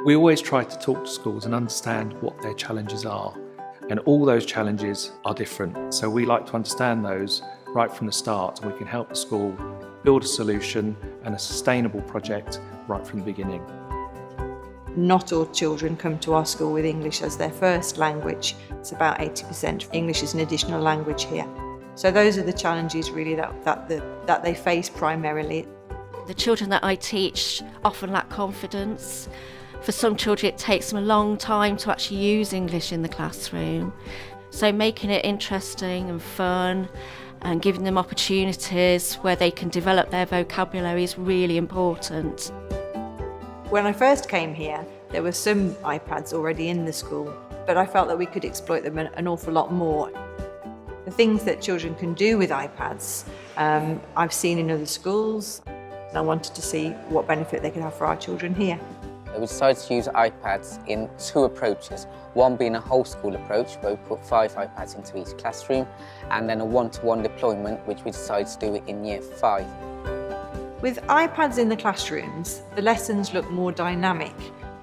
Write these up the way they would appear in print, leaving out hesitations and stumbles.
We always try to talk to schools and understand what their challenges are, and all those challenges are different. So we like to understand those right from the start, and we can help the school build a solution and a sustainable project right from the beginning. Not all children come to our school with English as their first language. It's about 80%. English is an additional language here. So those are the challenges really that they face primarily. The children that I teach often lack confidence. For some children it takes them a long time to actually use English in the classroom. So making it interesting and fun and giving them opportunities where they can develop their vocabulary is really important. When I first came here, there were some iPads already in the school, but I felt that we could exploit them an awful lot more. The things that children can do with iPads, I've seen in other schools, and I wanted to see what benefit they could have for our children here. We decided to use iPads in two approaches, one being a whole school approach where we put 5 iPads into each classroom, and then a one-to-one deployment which we decided to do it in year 5. With iPads in the classrooms, the lessons look more dynamic.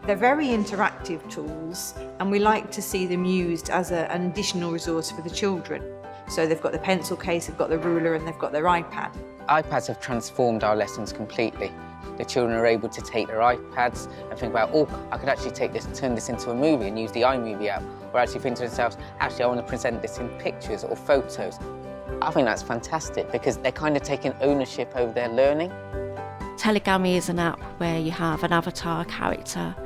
They're very interactive tools, and we like to see them used as an additional resource for the children. So they've got the pencil case, they've got the ruler, and they've got their iPad. iPads have transformed our lessons completely. The children are able to take their iPads and think about, oh, I could actually turn this into a movie and use the iMovie app, or actually think to themselves, actually I want to present this in pictures or photos. I think that's fantastic because they're kind of taking ownership over their learning. Telegami is an app where you have an avatar character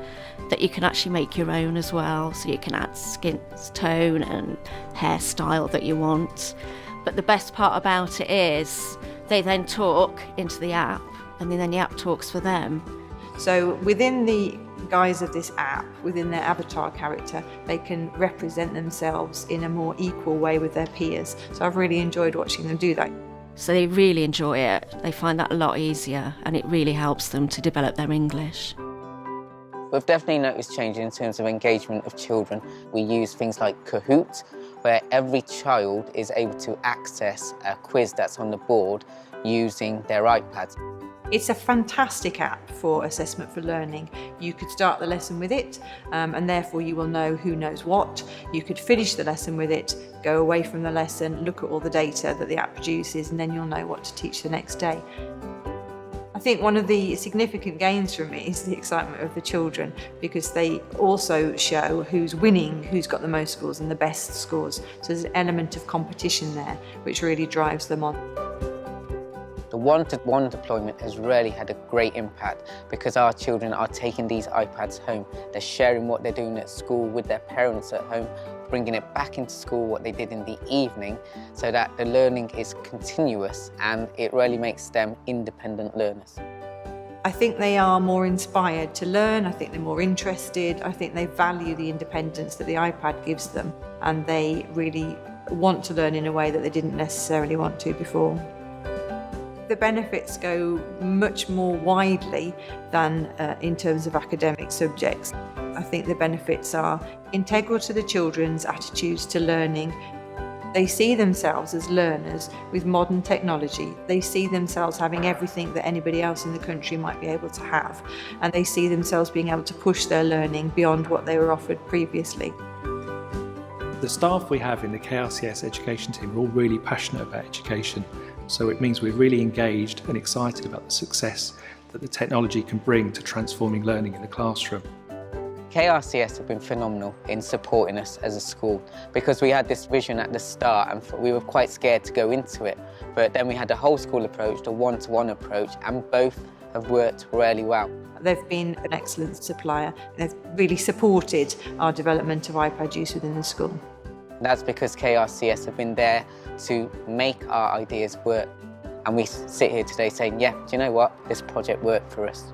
that you can actually make your own as well, so you can add skin tone and hairstyle that you want. But the best part about it is they then talk into the app, and then the app talks for them. So within the guise of this app, within their avatar character, they can represent themselves in a more equal way with their peers. So I've really enjoyed watching them do that. So they really enjoy it. They find that a lot easier, and it really helps them to develop their English. We've definitely noticed change in terms of engagement of children. We use things like Kahoot, where every child is able to access a quiz that's on the board using their iPads. It's a fantastic app for assessment for learning. You could start the lesson with it, and therefore you will know who knows what. You could finish the lesson with it, go away from the lesson, look at all the data that the app produces, and then you'll know what to teach the next day. I think one of the significant gains from it is the excitement of the children, because they also show who's winning, who's got the most scores and the best scores. So there's an element of competition there, which really drives them on. The one-to-one deployment has really had a great impact because our children are taking these iPads home. They're sharing what they're doing at school with their parents at home, bringing it back into school, what they did in the evening, so that the learning is continuous and it really makes them independent learners. I think they are more inspired to learn, I think they're more interested, I think they value the independence that the iPad gives them, and they really want to learn in a way that they didn't necessarily want to before. The benefits go much more widely than in terms of academic subjects. I think the benefits are integral to the children's attitudes to learning. They see themselves as learners with modern technology. They see themselves having everything that anybody else in the country might be able to have, and they see themselves being able to push their learning beyond what they were offered previously. The staff we have in the KRCS education team are all really passionate about education, so it means we're really engaged and excited about the success that the technology can bring to transforming learning in the classroom. KRCS have been phenomenal in supporting us as a school because we had this vision at the start and we were quite scared to go into it, but then we had the whole school approach, the one-to-one approach, and both have worked really well. They've been an excellent supplier. They've really supported our development of iPad use within the school. That's because KRCS have been there to make our ideas work. And we sit here today saying, yeah, do you know what? This project worked for us.